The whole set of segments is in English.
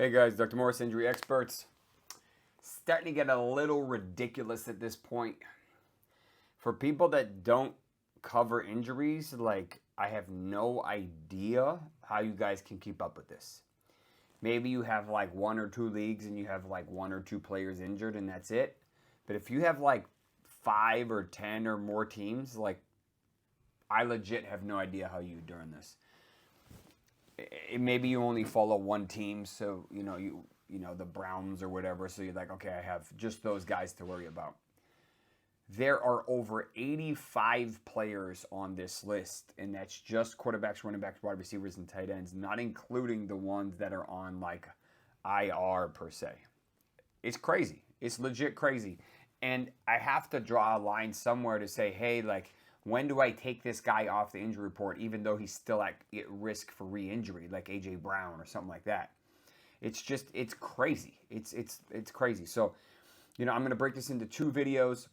Hey guys, Dr. Morris, Injury Experts. Starting to get a little ridiculous at this point. For people that don't cover injuries, I have no idea how you guys can keep up with this. Maybe you have like one or two leagues and you have like one or two players injured and that's it. But if you have like 5 or 10 or more teams, I legit have no idea how you do this. Maybe you only follow one team, so you know the Browns or whatever, so you're like, okay, I have just those guys to worry about. There are over 85 players on this list, and that's just quarterbacks, running backs, wide receivers, and tight ends, not including the ones that are on like IR per se. It's crazy. It's legit crazy. And I have to draw a line somewhere to say, hey, when do I take this guy off the injury report, even though he's still at risk for re-injury, like A.J. Brown or something like that? It's crazy. It's crazy. So, I'm going to break this into 2 videos.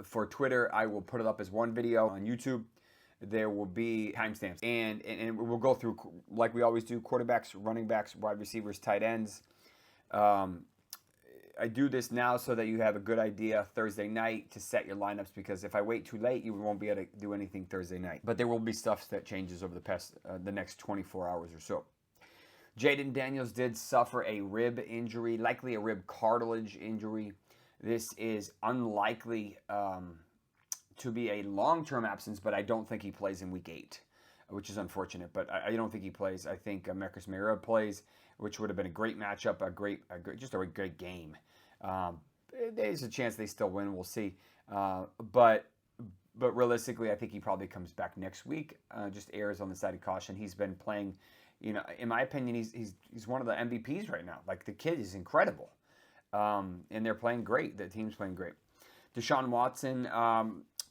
For Twitter, I will put it up as one video. On YouTube, there will be timestamps. And we'll go through, like we always do, quarterbacks, running backs, wide receivers, tight ends. I do this now so that you have a good idea Thursday night to set your lineups, because if I wait too late, you won't be able to do anything Thursday night. But there will be stuff that changes over the next 24 hours or so. Jayden Daniels did suffer a rib injury, likely a rib cartilage injury. This is unlikely to be a long-term absence, but I don't think he plays in Week 8, which is unfortunate. But I don't think he plays. I think Marcus Mariota plays, which would have been a great matchup, just a great game. There's a chance they still win. We'll see. But realistically, I think he probably comes back next week. Just errs on the side of caution. He's been playing, in my opinion, he's one of the MVPs right now. The kid is incredible, and they're playing great. The team's playing great. Deshaun Watson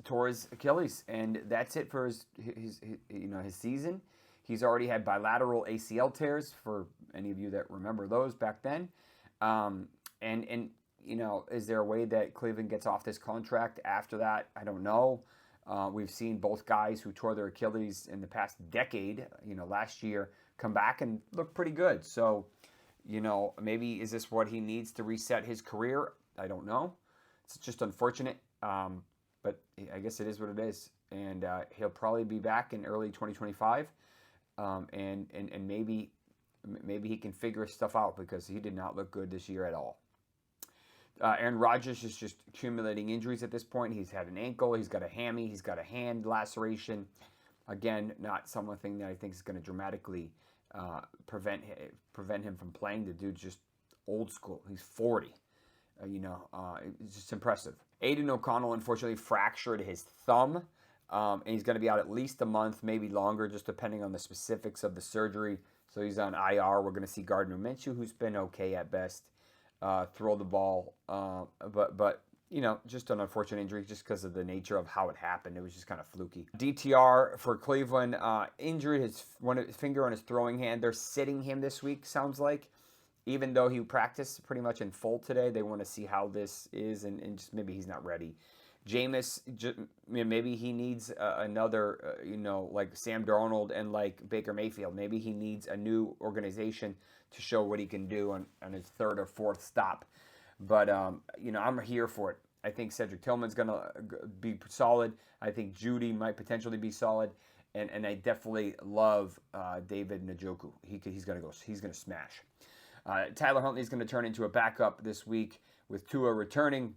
tore his Achilles, and that's it for his season. He's already had bilateral ACL tears, for any of you that remember those back then. Is there a way that Cleveland gets off this contract after that? I don't know. We've seen both guys who tore their Achilles in the past decade, last year, come back and look pretty good. So, maybe is this what he needs to reset his career? I don't know. It's just unfortunate. But I guess it is what it is. And he'll probably be back in early 2025. And maybe he can figure stuff out, because he did not look good this year at all. Aaron Rodgers is just accumulating injuries at this point. He's had an ankle, he's got a hammy, he's got a hand laceration. Again, not something that I think is going to dramatically prevent him from playing. The dude's just old school. He's 40. It's just impressive. Aidan O'Connell unfortunately fractured his thumb. And he's going to be out at least a month, maybe longer, just depending on the specifics of the surgery. So he's on IR. We're going to see Gardner Minshew, who's been okay at best, throw the ball. But just an unfortunate injury just because of the nature of how it happened. It was just kind of fluky. DTR for Cleveland, injured his finger on his throwing hand. They're sitting him this week, sounds like. Even though he practiced pretty much in full today, they want to see how this is, and just maybe he's not ready. Jameis, maybe he needs another, like Sam Darnold and like Baker Mayfield. Maybe he needs a new organization to show what he can do on his 3rd or 4th stop. But, I'm here for it. I think Cedric Tillman's going to be solid. I think Judy might potentially be solid. And I definitely love David Njoku. He's going to smash. Tyler Huntley is going to turn into a backup this week with Tua returning.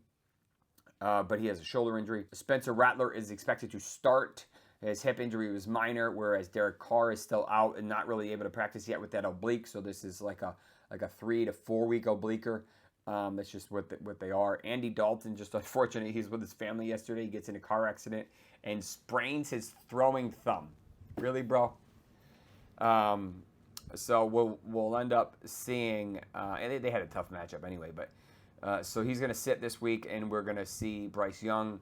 But he has a shoulder injury. Spencer Rattler is expected to start. His hip injury was minor, whereas Derek Carr is still out and not really able to practice yet with that oblique. So this is like a 3 to 4 week obliquer. That's just what they are. Andy Dalton, just unfortunate. He's with his family yesterday. He gets in a car accident and sprains his throwing thumb. Really, bro? So we'll end up seeing. And they had a tough matchup anyway, but. So he's going to sit this week, and we're going to see Bryce Young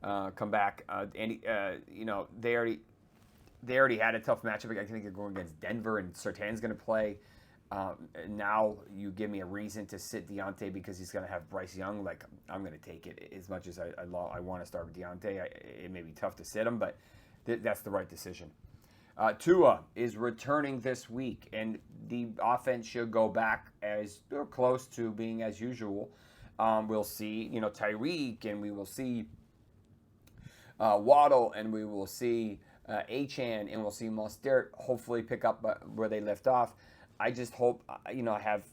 come back. They already had a tough matchup. I think they're going against Denver, and Surtain's going to play. Now you give me a reason to sit Deontay because he's going to have Bryce Young. I'm going to take it as much as I want to start with Deontay. It may be tough to sit him, but that's the right decision. Tua is returning this week, and the offense should go back as close to being as usual. We'll see, Tyreek, and we will see Waddle, and we will see Etienne, and we'll see Mostert hopefully pick up where they left off. I just hope, I have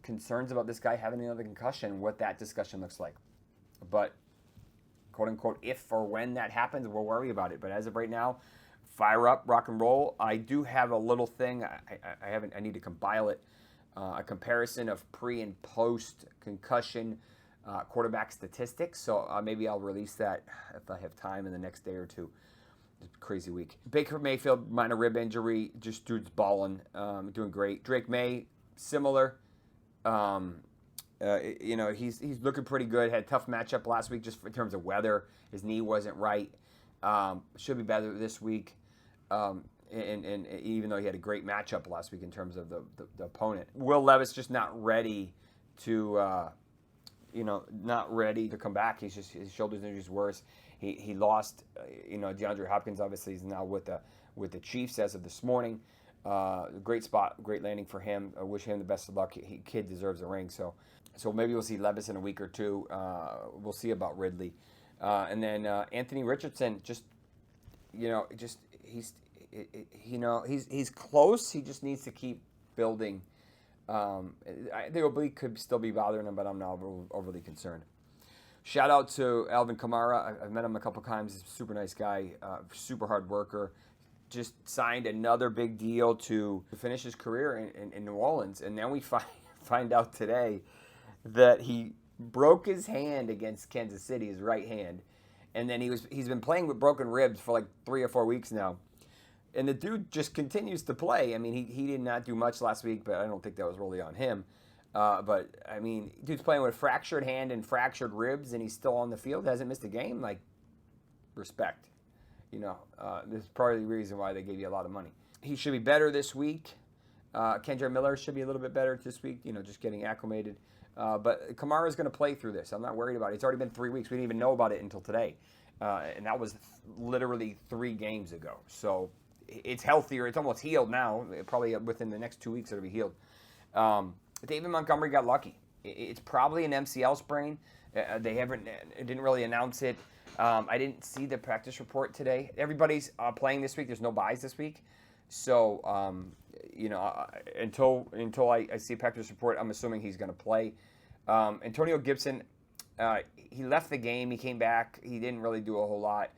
concerns about this guy having another concussion, what that discussion looks like. But, quote unquote, if or when that happens, we'll worry about it. But as of right now, fire up, rock and roll. I do have a little thing. I need to compile it. A comparison of pre and post concussion quarterback statistics. So maybe I'll release that if I have time in the next day or two. It's a crazy week. Baker Mayfield, minor rib injury. Just dude's balling, doing great. Drake Maye, similar. He's looking pretty good. Had a tough matchup last week just in terms of weather. His knee wasn't right. Should be better this week. And even though he had a great matchup last week in terms of the opponent. Will Levis just not ready to, not ready to come back. His shoulder's injury is worse. He lost, DeAndre Hopkins obviously is now with the Chiefs as of this morning. Great spot, great landing for him. I wish him the best of luck. Kid deserves a ring. So maybe we'll see Levis in a week or two. We'll see about Ridley. And then Anthony Richardson, he's close. He just needs to keep building. The oblique could still be bothering him, but I'm not overly concerned. Shout out to Alvin Kamara. I've met him a couple times. He's a super nice guy, super hard worker. Just signed another big deal to finish his career in New Orleans. And now we find out today that he broke his hand against Kansas City, his right hand. And then he's been playing with broken ribs for like 3 or 4 weeks now. And the dude just continues to play. I mean, he did not do much last week, but I don't think that was really on him. But, I mean, dude's playing with fractured hand and fractured ribs, and he's still on the field, hasn't missed a game. Like, respect. This is probably the reason why they gave you a lot of money. He should be better this week. Kendre Miller should be a little bit better this week, just getting acclimated. But Kamara's going to play through this. I'm not worried about it. It's already been 3 weeks. We didn't even know about it until today. And that was literally 3 games ago. So it's healthier. It's almost healed now. Probably within the next 2 weeks it'll be healed. David Montgomery got lucky. It's probably an MCL sprain. They didn't really announce it. I didn't see the practice report today. Everybody's playing this week. There's no buys this week. So, until I see a practice report, I'm assuming he's going to play. Antonio Gibson, he left the game. He came back. He didn't really do a whole lot.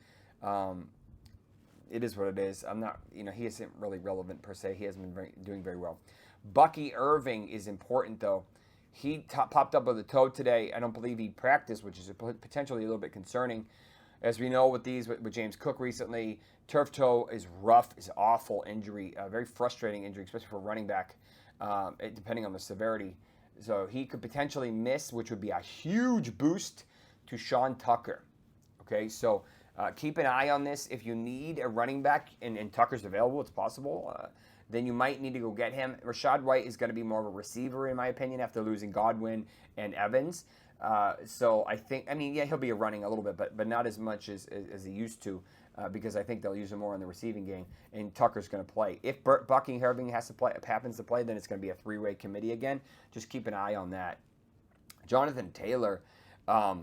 It is what it is. He isn't really relevant per se. He hasn't been doing very well. Bucky Irving is important, though. He popped up with a toe today. I don't believe he practiced, which is potentially a little bit concerning. As we know with James Cook recently, turf toe is rough, is awful injury, a very frustrating injury, especially for a running back, depending on the severity. So he could potentially miss, which would be a huge boost to Sean Tucker. Okay, so keep an eye on this. If you need a running back and Tucker's available, it's possible, then you might need to go get him. Rachaad White is going to be more of a receiver, in my opinion, after losing Godwin and Evans. So I think, he'll be running a little bit, but not as much as he used to, because I think they'll use him more in the receiving game, and Tucker's going to play. If Bucky Irving happens to play, then it's going to be a 3-way committee again. Just keep an eye on that. Jonathan Taylor has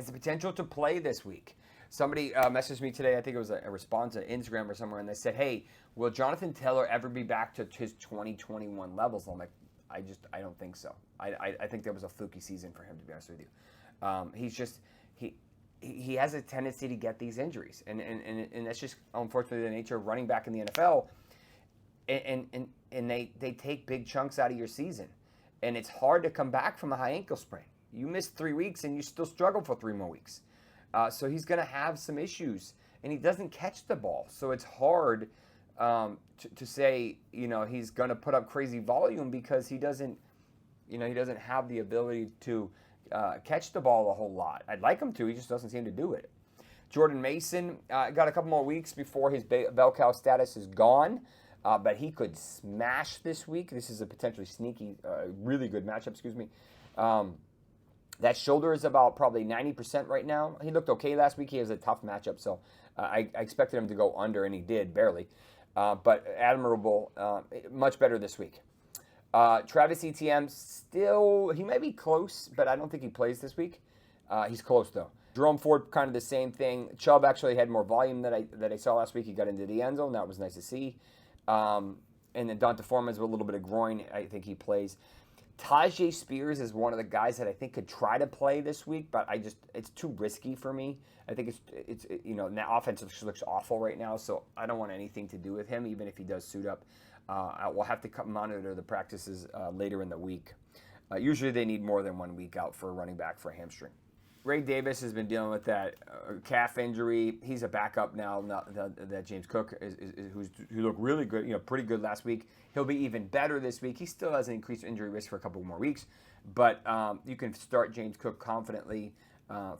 the potential to play this week. Somebody messaged me today, I think it was a response on Instagram or somewhere, and they said, hey, will Jonathan Taylor ever be back to his 2021 levels? I'm like, I don't think so. I think there was a fluky season for him, to be honest with you. He has a tendency to get these injuries, and that's just unfortunately the nature of running back in the NFL. And they take big chunks out of your season, and it's hard to come back from a high ankle sprain. You miss 3 weeks, and you still struggle for 3 more weeks. So he's going to have some issues, and he doesn't catch the ball, so it's hard to say he's going to put up crazy volume because he doesn't have the ability to catch the ball a whole lot. I'd like him to. He just doesn't seem to do it. Jordan Mason got a couple more weeks before his bell cow status is gone, but he could smash this week. This is a potentially sneaky, really good matchup. That shoulder is about probably 90% right now. He looked okay last week. He has a tough matchup, so I expected him to go under, and he did, barely. But admirable, much better this week. Travis Etienne, still, he might be close, but I don't think he plays this week. He's close, though. Jerome Ford, kind of the same thing. Chubb actually had more volume that I saw last week. He got into the end zone. That was nice to see. And then Foreman's with a little bit of groin. I think he plays. Tyjae Spears is one of the guys that I think could try to play this week, but it's too risky for me. I think it's that offense looks awful right now, so I don't want anything to do with him, even if he does suit up. We'll have to monitor the practices later in the week. Usually they need more than 1 week out for a running back for a hamstring. Ray Davis has been dealing with that calf injury. He's a backup now that James Cook who looked really good, pretty good last week. He'll be even better this week. He still has an increased injury risk for a couple more weeks, but you can start James Cook confidently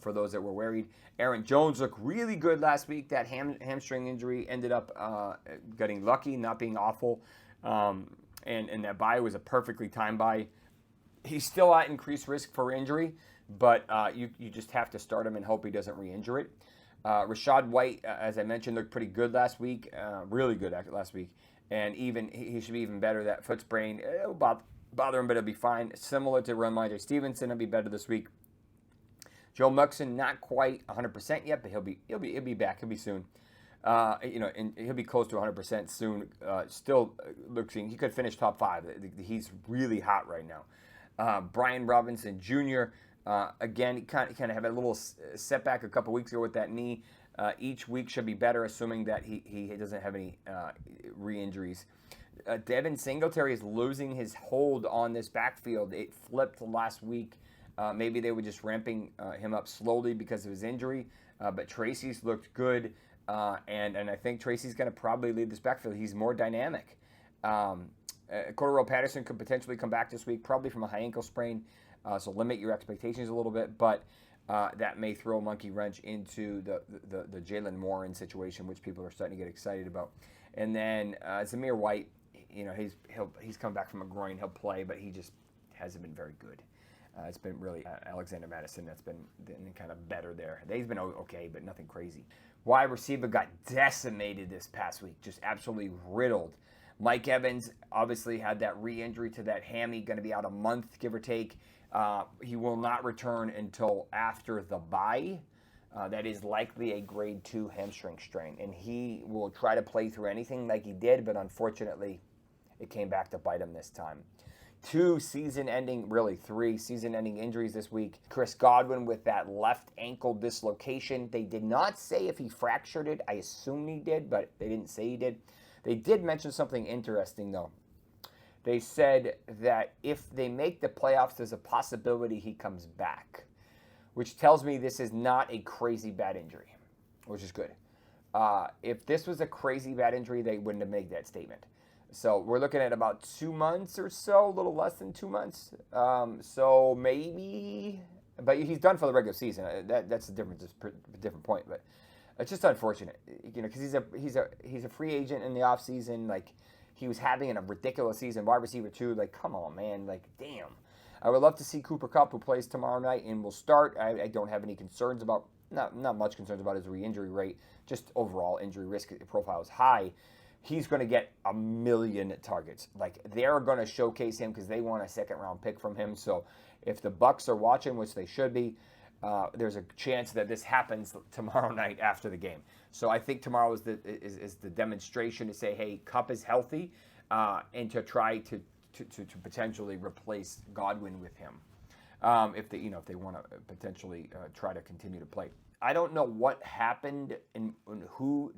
for those that were worried. Aaron Jones looked really good last week. That hamstring injury ended up getting lucky, not being awful, and that bye was a perfectly timed bye. He's still at increased risk for injury, but you just have to start him and hope he doesn't re-injure it. Rachaad White, as I mentioned, looked pretty good last week, really good last week, and even he should be even better. That foot sprain, it'll bother him, but it'll be fine. Similar to Rhamondre Stevenson, it'll be better this week. Joe Mixon, not quite 100% yet, but he'll be back. He'll be soon. And he'll be close to 100% soon. Still looking, he could finish top 5. He's really hot right now. Brian Robinson Jr. Again, he kind of had a little setback a couple weeks ago with that knee. Each week should be better, assuming that he doesn't have any re-injuries. Devin Singletary is losing his hold on this backfield. It flipped last week. Maybe they were just ramping him up slowly because of his injury. But Tracy's looked good, and I think Tracy's going to probably lead this backfield. He's more dynamic. Cordarelle Patterson could potentially come back this week, probably from a high ankle sprain. So limit your expectations a little bit, but that may throw a monkey wrench into the Jaylen Warren situation, which people are starting to get excited about. And then Zamir White, he's come back from a groin. He'll play, but he just hasn't been very good. It's been really Alexander Madison that's been kind of better there. He's been okay, but nothing crazy. Wide receiver got decimated this past week, just absolutely riddled. Mike Evans obviously had that re-injury to that hammy, going to be out a month, give or take. He will not return until after the bye. That is likely a grade 2 hamstring strain, and he will try to play through anything like he did, but unfortunately, it came back to bite him this time. 3 season-ending injuries this week. Chris Godwin with that left ankle dislocation. They did not say if he fractured it. I assume he did, but they didn't say he did. They did mention something interesting, though. They said that if they make the playoffs, there's a possibility he comes back, which tells me this is not a crazy bad injury, which is good. If this was a crazy bad injury, they wouldn't have made that statement. So we're looking at about 2 months or so, a little less than 2 months. So maybe, but he's done for the regular season. That's a different point. But it's just unfortunate, because he's a free agent in the offseason. Like, he was having a ridiculous season, wide receiver too. Like, come on, man. Like, damn. I would love to see Cooper Kupp, who plays tomorrow night and will start. I don't have any concerns about, not much concerns about his re-injury rate. Just overall injury risk profile is high. He's going to get 1 million targets. Like, they're going to showcase him because they want a second-round pick from him. So if the Bucs are watching, which they should be, there's a chance that this happens tomorrow night after the game. So I think tomorrow is the demonstration to say, hey, Kupp is healthy, and to try to potentially replace Godwin with him, if they want to potentially try to continue to play. I don't know what happened and who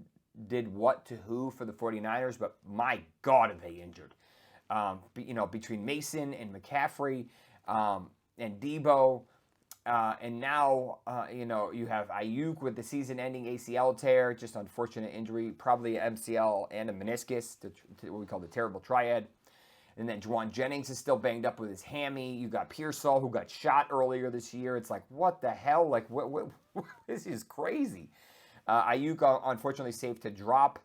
did what to who for the 49ers, but my God, are they injured. Between Mason and McCaffrey and Deebo, and now, you have Ayuk with the season-ending ACL tear, just unfortunate injury, probably an MCL and a meniscus, what we call the terrible triad. And then Jauan Jennings is still banged up with his hammy. You got Pearsall, who got shot earlier this year. It's like, what the hell? Like, what this is crazy. Ayuk, unfortunately, safe to drop.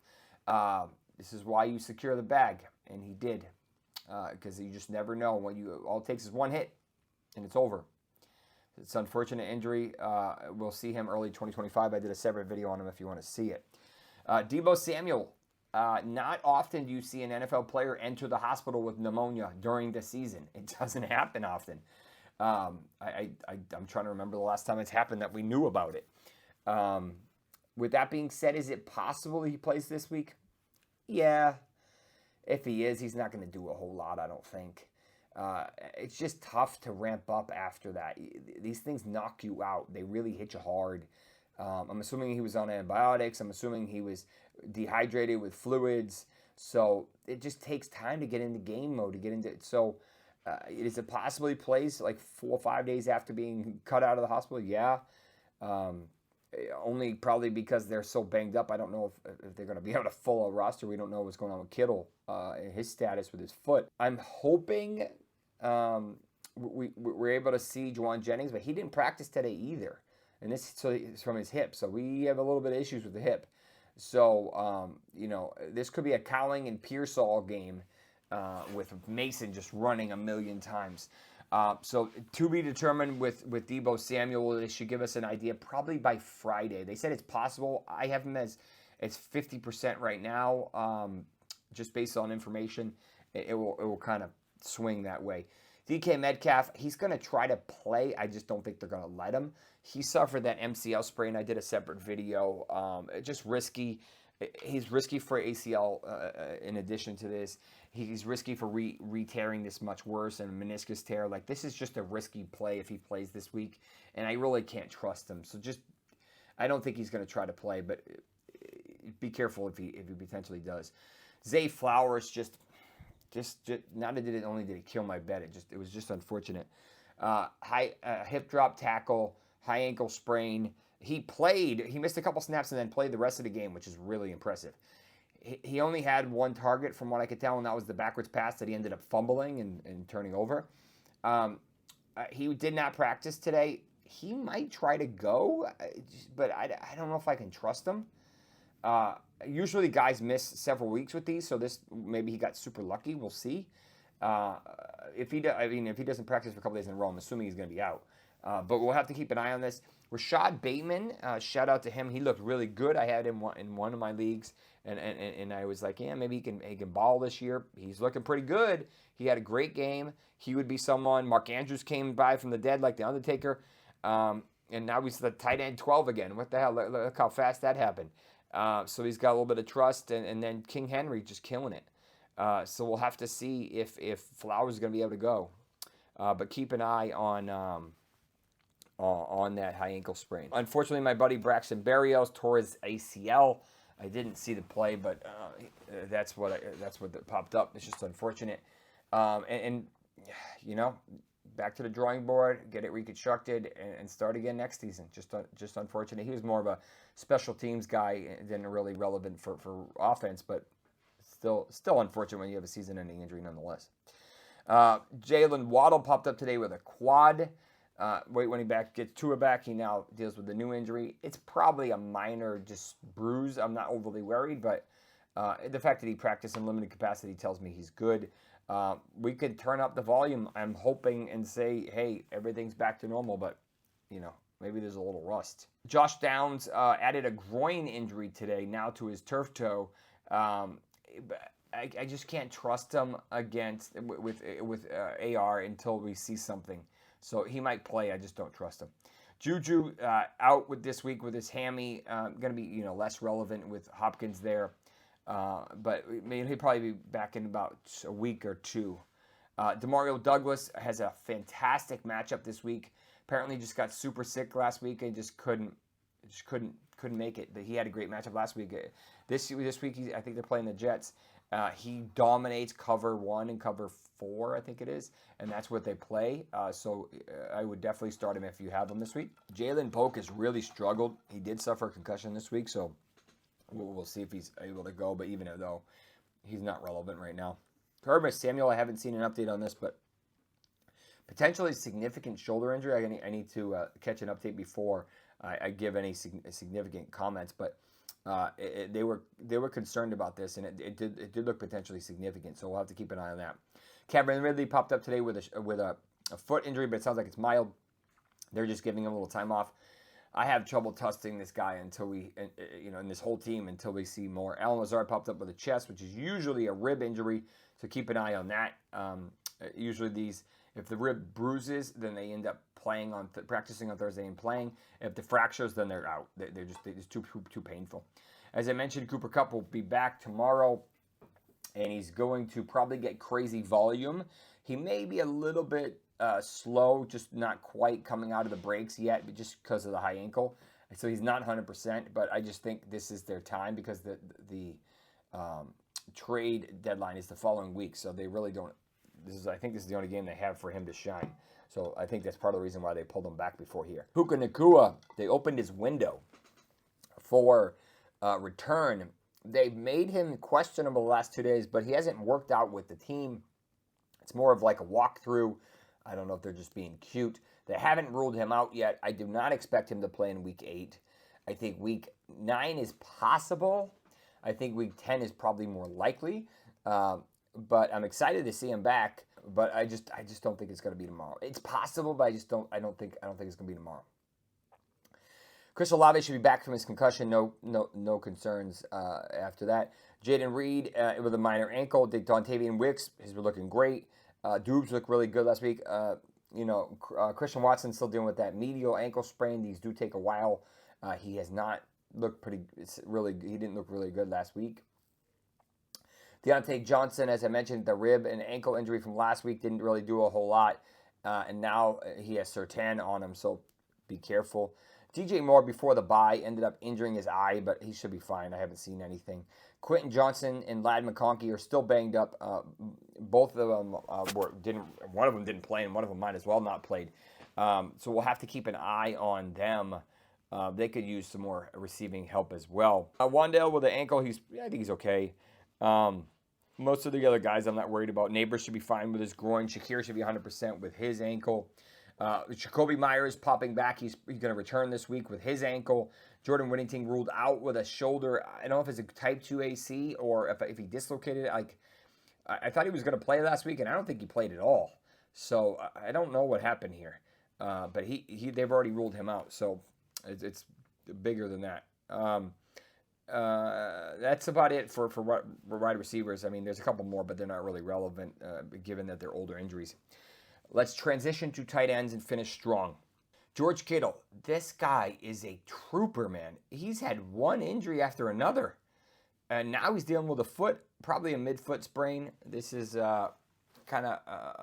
This is why you secure the bag, and he did, because you just never know. All it takes is one hit, and it's over. It's an unfortunate injury. We'll see him early 2025. I did a separate video on him if you want to see it. Deebo Samuel. Not often do you see an NFL player enter the hospital with pneumonia during the season. It doesn't happen often. I'm trying to remember the last time it's happened that we knew about it. With that being said, is it possible he plays this week? Yeah. If he is, he's not going to do a whole lot, I don't think. It's just tough to ramp up after that. These things knock you out. They really hit you hard. I'm assuming he was on antibiotics. I'm assuming he was dehydrated with fluids. So it just takes time to get into game mode, to get into it. So is it possible he plays like 4 or 5 days after being cut out of the hospital? Yeah. Only probably because they're so banged up. I don't know if they're going to be able to full a roster. We don't know what's going on with Kittle and his status with his foot. I'm hoping we're able to see Jauan Jennings, but he didn't practice today either. And this is from his hip. So we have a little bit of issues with the hip. So, this could be a Cowling and Pearsall game with Mason just running a million times. So to be determined with Deebo Samuel. They should give us an idea probably by Friday. They said it's possible. I have him as it's 50% right now, just based on information. It will kind of swing that way. DK Metcalf, he's going to try to play. I just don't think they're going to let him. He suffered that MCL sprain. I did a separate video. Just risky. He's risky for ACL in addition to this. He's risky for re-tearing this much worse and meniscus tear. Like, this is just a risky play if he plays this week, and I really can't trust him. So I don't think he's going to try to play, but be careful if he potentially does. Zay Flowers just not only did he kill my bet, it was just unfortunate. Hip drop tackle, high ankle sprain. He missed a couple snaps and then played the rest of the game, which is really impressive. He only had one target from what I could tell, and that was the backwards pass that he ended up fumbling and turning over. He did not practice today. He might try to go, but I don't know if I can trust him. Usually guys miss several weeks with these, so maybe he got super lucky. We'll see. If he doesn't practice for a couple days in a row, I'm assuming he's going to be out. But we'll have to keep an eye on this. Rachaad Bateman, shout out to him. He looked really good. I had him in one of my leagues, and I was like, yeah, maybe he can ball this year. He's looking pretty good. He had a great game. He would be someone. Mark Andrews came by from the dead like the Undertaker, and now he's the tight end 12 again. What the hell? Look how fast that happened. So he's got a little bit of trust, and then King Henry just killing it. So we'll have to see if Flowers is going to be able to go. But keep an eye on that high ankle sprain. Unfortunately, my buddy Braxton Berrios tore his ACL. I didn't see the play, but that's what popped up. It's just unfortunate. Back to the drawing board, get it reconstructed, and start again next season. Just unfortunate. He was more of a special teams guy than really relevant for offense, but still unfortunate when you have a season-ending injury nonetheless. Jaylen Waddle popped up today with a quad. When he gets Tua back, he now deals with the new injury. It's probably a minor just bruise. I'm not overly worried, but the fact that he practiced in limited capacity tells me he's good. We could turn up the volume, I'm hoping, and say, hey, everything's back to normal, but, maybe there's a little rust. Josh Downs added a groin injury today now to his turf toe. I just can't trust him with AR until we see something. So he might play. I just don't trust him. Juju out this week with his hammy. Going to be less relevant with Hopkins there. But he'll probably be back in about a week or two. Demario Douglas has a fantastic matchup this week. Apparently just got super sick last week and just couldn't make it. But he had a great matchup last week. This week I think they're playing the Jets. He dominates cover 1 and cover 4, I think it is, and that's what they play. So I would definitely start him if you have him this week. Jalen Polk has really struggled. He did suffer a concussion this week, so we'll see if he's able to go, but even though he's not relevant right now. Curtis Samuel, I haven't seen an update on this, but potentially significant shoulder injury. I need to catch an update before I give any significant comments, but they were concerned about this, and it did look potentially significant, so we'll have to keep an eye on that. Cameron Ridley popped up today with a foot injury, but it sounds like it's mild. They're just giving him a little time off. I have trouble trusting this guy until we, and this whole team until we see more. Allen Lazard popped up with a chest, which is usually a rib injury, so keep an eye on that. Usually if the rib bruises, then they end up playing practicing on Thursday and playing. If the fractures, then they're out. They're just too painful. As I mentioned, Cooper Kupp will be back tomorrow, and he's going to probably get crazy volume. He may be a little bit slow, just not quite coming out of the breaks yet, but just because of the high ankle. So he's not 100%, but I just think this is their time because the trade deadline is the following week, so they really don't. I think this is the only game they have for him to shine. So I think that's part of the reason why they pulled him back before here. Puka Nacua, they opened his window for return. They've made him questionable the last 2 days, but he hasn't worked out with the team. It's more of like a walkthrough. I don't know if they're just being cute. They haven't ruled him out yet. I do not expect him to play in Week 8. I think Week 9 is possible. I think Week 10 is probably more likely. But I'm excited to see him back. But I just don't think it's going to be tomorrow. It's possible, but I don't think it's going to be tomorrow. Chris Olave should be back from his concussion. No concerns after that. Jaden Reed with a minor ankle. Dontavian Wicks has been looking great. Dubes looked really good last week. Christian Watson still dealing with that medial ankle sprain. These do take a while. He has not looked pretty. He didn't look really good last week. Deontay Johnson, as I mentioned, the rib and ankle injury from last week didn't really do a whole lot, and now he has Surtain on him, so be careful. DJ Moore before the bye ended up injuring his eye, but he should be fine. I haven't seen anything. Quentin Johnson and Ladd McConkey are still banged up. Both of them one of them didn't play, and one of them might as well not played. So we'll have to keep an eye on them. They could use some more receiving help as well. Wandale with the ankle, I think he's okay. Most of the other guys I'm not worried about. Neighbors should be fine with his groin. Shakir should be 100% with his ankle. Jacoby Myers popping back. He's going to return this week with his ankle. Jordan Whittington ruled out with a shoulder. I don't know if it's a type 2 AC or if he dislocated it. I thought he was going to play last week, and I don't think he played at all. So I don't know what happened here. But they've already ruled him out. So it's bigger than that. That's about it for wide receivers. I mean, there's a couple more, but they're not really relevant given that they're older injuries. Let's transition to tight ends and finish strong. George Kittle, this guy is a trooper, man. He's had one injury after another, and now he's dealing with a foot, probably a midfoot sprain. This is kind of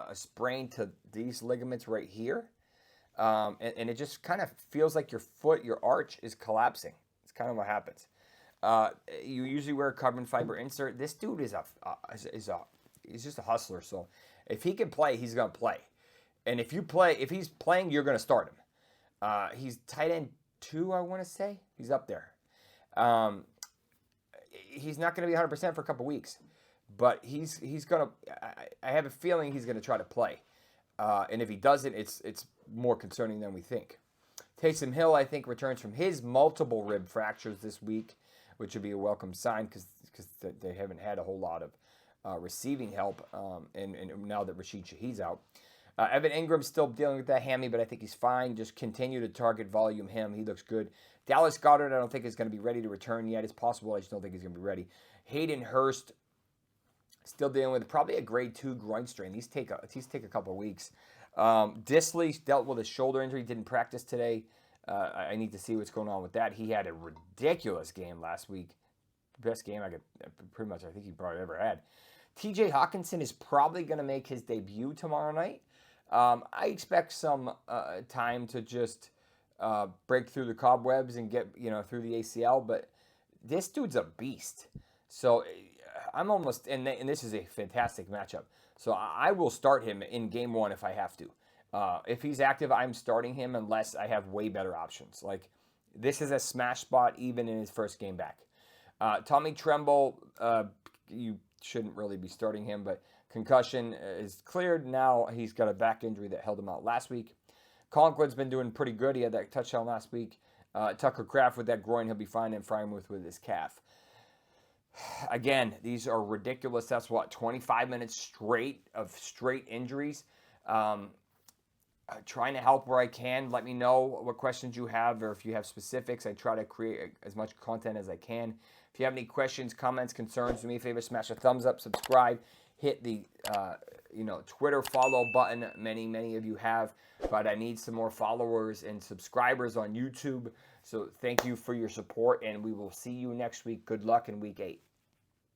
a sprain to these ligaments right here, and it just kind of feels like your arch is collapsing. It's kind of what happens. You usually wear a carbon fiber insert. This dude is he's just a hustler. So if he can play, he's gonna play. And if he's playing, you're gonna start him. He's tight end 2, I want to say. He's up there. He's not gonna be 100% for a couple weeks, but he's gonna. I have a feeling he's gonna try to play. And if he doesn't, it's more concerning than we think. Taysom Hill, I think, returns from his multiple rib fractures this week, which would be a welcome sign because they haven't had a whole lot of receiving help, and now that Rashid Shaheed's out. Evan Ingram's still dealing with that hammy, but I think he's fine. Just continue to target volume him. He looks good. Dallas Goedert, I don't think is going to be ready to return yet. It's possible. I just don't think he's going to be ready. Hayden Hurst, still dealing with probably a grade 2 groin strain. These take a couple of weeks. Disley dealt with a shoulder injury, didn't practice today. I need to see what's going on with that. He had a ridiculous game last week. Best game I think he probably ever had. TJ Hawkinson is probably going to make his debut tomorrow night. I expect some time to just break through the cobwebs and get through the ACL, but this dude's a beast. So I'm almost, and this is a fantastic matchup. So I will start him in game 1 if I have to. If he's active, I'm starting him unless I have way better options. Like, this is a smash spot even in his first game back. Tommy Tremble, you shouldn't really be starting him, but concussion is cleared. Now he's got a back injury that held him out last week. Conklin's been doing pretty good. He had that touchdown last week. Tucker Kraft with that groin, he'll be fine, and Frymouth with his calf. Again, these are ridiculous. That's 25 minutes straight of straight injuries. trying to help where I can. Let me know what questions you have, or if you have specifics. I try to create as much content as I can. If you have any questions, comments, concerns, do me a favor, smash a thumbs up, subscribe, hit the Twitter follow button. Many of you have, but I need some more followers and subscribers on YouTube. So thank you for your support, and we will see you next week. Good luck in week 8.